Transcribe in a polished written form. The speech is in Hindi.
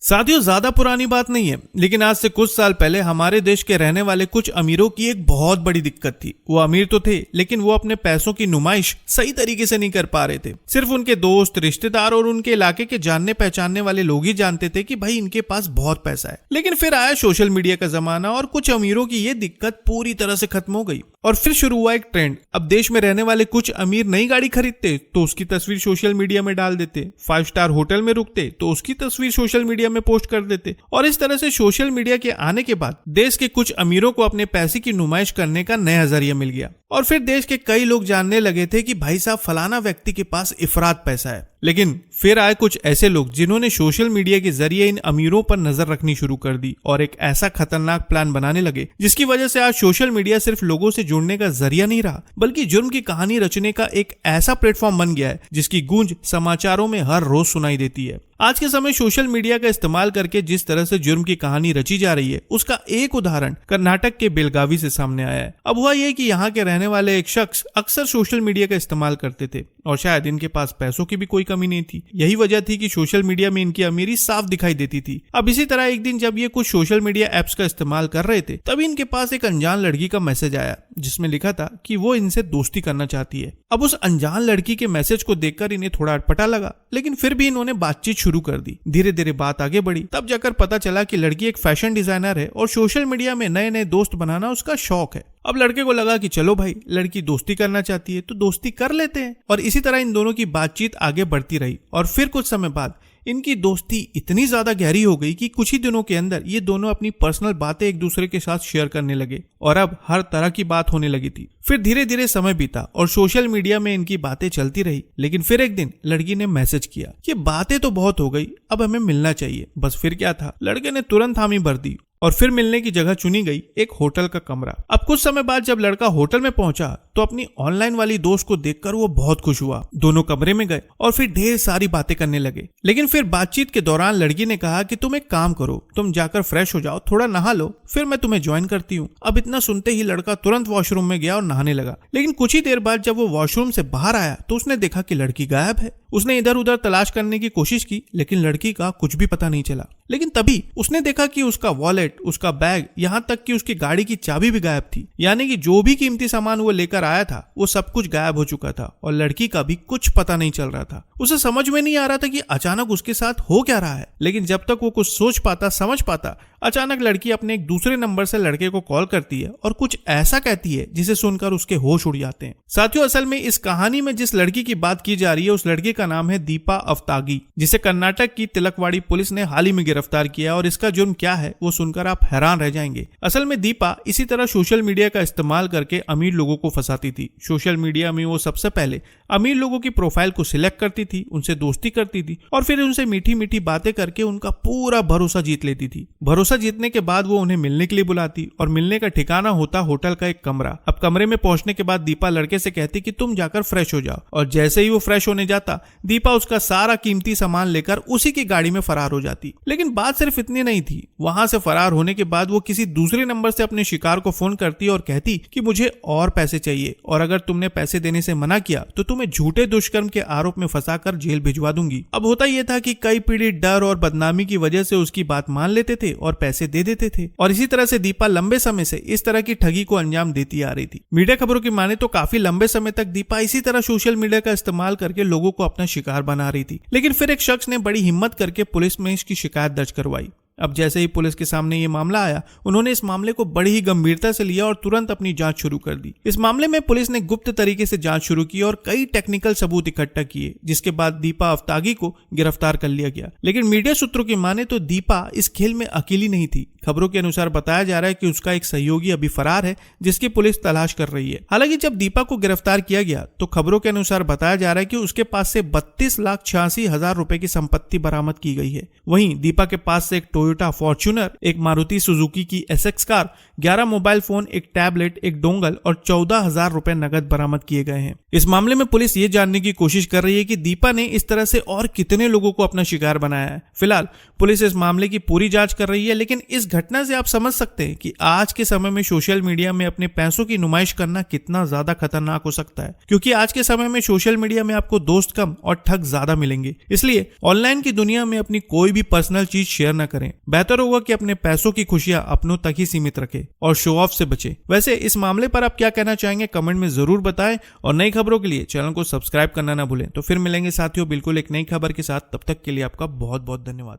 साथियों, ज्यादा पुरानी बात नहीं है, लेकिन आज से कुछ साल पहले हमारे देश के रहने वाले कुछ अमीरों की एक बहुत बड़ी दिक्कत थी। वो अमीर तो थे, लेकिन वो अपने पैसों की नुमाइश सही तरीके से नहीं कर पा रहे थे। सिर्फ उनके दोस्त, रिश्तेदार और उनके इलाके के जानने पहचानने वाले लोग ही जानते थे कि भाई इनके पास बहुत पैसा है। लेकिन फिर आया सोशल मीडिया का जमाना और कुछ अमीरों की ये दिक्कत पूरी तरह से खत्म हो गई और फिर शुरू हुआ एक ट्रेंड। अब देश में रहने वाले कुछ अमीर नई गाड़ी खरीदते तो उसकी तस्वीर सोशल मीडिया में डाल देते, 5 स्टार होटल में रुकते तो उसकी तस्वीर सोशल मीडिया में पोस्ट कर देते। और इस तरह से सोशल मीडिया के आने के बाद देश के कुछ अमीरों को अपने पैसे की नुमाइश करने का नया जरिया मिल गया और फिर देश के कई लोग जानने लगे थे कि भाई साहब फलाना व्यक्ति के पास इफरात पैसा है। लेकिन फिर आए कुछ ऐसे लोग जिन्होंने सोशल मीडिया के जरिए इन अमीरों पर नजर रखनी शुरू कर दी और एक ऐसा खतरनाक प्लान बनाने लगे जिसकी वजह से आज सोशल मीडिया सिर्फ लोगों से जुड़ने का जरिया नहीं रहा, बल्कि जुर्म की कहानी रचने का एक ऐसा प्लेटफॉर्म बन गया है जिसकी गूंज समाचारों में हर रोज सुनाई देती है। आज के समय सोशल मीडिया का इस्तेमाल करके जिस तरह से जुर्म की कहानी रची जा रही है उसका एक उदाहरण कर्नाटक के बेलगावी से सामने आया है। अब हुआ ये कि यहाँ के रहने वाले एक शख्स अक्सर सोशल मीडिया का इस्तेमाल करते थे और शायद इनके पास पैसों की भी कोई कमी नहीं थी। यही वजह थी कि सोशल मीडिया में इनकी अमीरी साफ दिखाई देती थी। अब इसी तरह एक दिन जब ये कुछ सोशल मीडिया एप्स का इस्तेमाल कर रहे थे तभी इनके पास एक अनजान लड़की का मैसेज आया जिसमें लिखा था कि वो इनसे दोस्ती करना चाहती है। अब उस अनजान लड़की के मैसेज को देखकर इन्हें थोड़ा अटपटा लगा, लेकिन फिर भी इन्होंने बातचीत शुरू कर दी। धीरे धीरे बात आगे बढ़ी, तब जाकर पता चला कि लड़की एक फैशन डिजाइनर है और सोशल मीडिया में नए नए दोस्त बनाना उसका शौक है। अब लड़के को लगा कि चलो भाई, लड़की दोस्ती करना चाहती है तो दोस्ती कर लेते हैं। और इसी तरह इन दोनों की बातचीत आगे बढ़ती रही और फिर कुछ समय बाद इनकी दोस्ती इतनी ज्यादा गहरी हो गई कि कुछ ही दिनों के अंदर ये दोनों अपनी पर्सनल बातें एक दूसरे के साथ शेयर करने लगे और अब हर तरह की बात होने लगी थी। फिर धीरे धीरे समय बीता और सोशल मीडिया में इनकी बातें चलती रही, लेकिन फिर एक दिन लड़की ने मैसेज किया कि बातें तो बहुत हो गई, अब हमें मिलना चाहिए। बस फिर क्या था, लड़के ने तुरंत हामी भर दी और फिर मिलने की जगह चुनी गई एक होटल का कमरा। अब कुछ समय बाद जब लड़का होटल में पहुंचा तो अपनी ऑनलाइन वाली दोस्त को देखकर वो बहुत खुश हुआ। दोनों कमरे में गए और फिर ढेर सारी बातें करने लगे। लेकिन फिर बातचीत के दौरान लड़की ने कहा कि तुम एक काम करो, तुम जाकर फ्रेश हो जाओ, थोड़ा नहा लो, फिर मैं तुम्हें ज्वाइन करती हूँ। अब इतना सुनते ही लड़का तुरंत वॉशरूम में गया और नहाने लगा। लेकिन कुछ ही देर बाद जब वो वॉशरूम से बाहर आया तो उसने देखा कि लड़की गायब है। उसने इधर उधर तलाश करने की कोशिश की, लेकिन लड़की का कुछ भी पता नहीं चला। लेकिन तभी उसने देखा कि उसका वॉलेट, उसका बैग, यहाँ तक कि उसकी गाड़ी की चाबी भी गायब थी। यानी कि जो भी कीमती सामान वो लेकर आया था वो सब कुछ गायब हो चुका था और लड़की का भी कुछ पता नहीं चल रहा था। उसे समझ में नहीं आ रहा था कि अचानक उसके साथ हो क्या रहा है। लेकिन जब तक वो कुछ सोच पाता, समझ पाता, अचानक लड़की अपने एक दूसरे नंबर से लड़के को कॉल करती है और कुछ ऐसा कहती है जिसे सुनकर उसके होश उड़ जाते हैं। साथियों, असल में इस कहानी में जिस लड़की की बात की जा रही है उस लड़की का नाम है दीपा अफ्तागी, जिसे कर्नाटक की तिलकवाड़ी पुलिस ने हाल ही में गिरफ्तार किया और इसका जुर्म क्या है वो सुनकर आप हैरान रह जाएंगे। असल में दीपा इसी तरह सोशल मीडिया का इस्तेमाल करके अमीर लोगों को फंसाती थी। सोशल मीडिया में वो सबसे पहले अमीर लोगों की प्रोफाइल को सिलेक्ट करती थी, उनसे दोस्ती करती थी और फिर उनसे मीठी मीठी बातें करके उनका पूरा भरोसा जीत लेती थी। भरोसा जीतने के बाद वो उन्हें मिलने के लिए बुलाती और मिलने का ठिकाना होता होटल का एक कमरा। अब कमरे में पहुंचने के बाद दीपा लड़के से कहती कि तुम जाकर फ्रेश हो जाओ और जैसे ही वो फ्रेश होने जाता दीपा उसका सारा कीमती सामान लेकर उसी की गाड़ी में फरार हो जाती। लेकिन बात सिर्फ इतनी नहीं थी, वहां से फरार होने के बाद वो किसी दूसरे नंबर से अपने शिकार को फोन करती और कहती कि मुझे और पैसे चाहिए और अगर तुमने पैसे देने से मना किया तो तुम्हें झूठे दुष्कर्म के आरोप में फंसाकर जेल भिजवा दूंगी। अब होता यह था कि कई पीड़ित डर और बदनामी की वजह से उसकी बात मान लेते थे और पैसे दे देते थे और इसी तरह से दीपा लंबे समय से इस तरह की ठगी को अंजाम देती आ रही थी। मीडिया खबरों की माने तो काफी लंबे समय तक दीपा इसी तरह सोशल मीडिया का इस्तेमाल करके लोगों को अपना शिकार बना रही थी। लेकिन फिर एक शख्स ने बड़ी हिम्मत करके पुलिस में इसकी शिकायत दर्ज करवाई। अब जैसे ही पुलिस के सामने ये मामला आया उन्होंने इस मामले को बड़ी ही गंभीरता से लिया और तुरंत अपनी जांच शुरू कर दी। इस मामले में पुलिस ने गुप्त तरीके से जांच शुरू की और कई टेक्निकल सबूत इकट्ठा किए, जिसके बाद दीपा अफ्तागी को गिरफ्तार कर लिया गया। लेकिन मीडिया सूत्रों की माने तो दीपा इस खेल में अकेली नहीं थी। खबरों के अनुसार बताया जा रहा है कि उसका एक सहयोगी अभी फरार है जिसकी पुलिस तलाश कर रही है। हालांकि जब दीपा को गिरफ्तार किया गया तो खबरों के अनुसार बताया जा रहा है कि उसके पास से 32,86,000 रुपए की संपत्ति बरामद की गई है। वहीं दीपा के पास से एक टोयोटा फॉर्च्यूनर, एक मारुति सुजुकी की एसएक्स कार, 11 मोबाइल फोन, एक टैबलेट, एक डोंगल और 14,000 रुपए नगद बरामद किए गए हैं। इस मामले में पुलिस ये जानने की कोशिश कर रही है कि दीपा ने इस तरह से और कितने लोगों को अपना शिकार बनाया है। फिलहाल पुलिस इस मामले की पूरी जांच कर रही है, लेकिन इस घटना से आप समझ सकते हैं कि आज के समय में सोशल मीडिया में अपने पैसों की नुमाइश करना कितना ज्यादा खतरनाक हो सकता है, क्योंकि आज के समय में सोशल मीडिया में आपको दोस्त कम और ठग ज्यादा मिलेंगे। इसलिए ऑनलाइन की दुनिया में अपनी कोई भी पर्सनल चीज शेयर न करें। बेहतर होगा कि अपने पैसों की खुशियां अपनों तक ही सीमित रखें और शो ऑफ से बचें। वैसे इस मामले पर आप क्या कहना चाहेंगे कमेंट में जरूर बताएं और नई खबरों के लिए चैनल को सब्सक्राइब करना ना भूलें। तो फिर मिलेंगे साथियों बिल्कुल एक नई खबर के साथ, तब तक के लिए आपका बहुत बहुत धन्यवाद।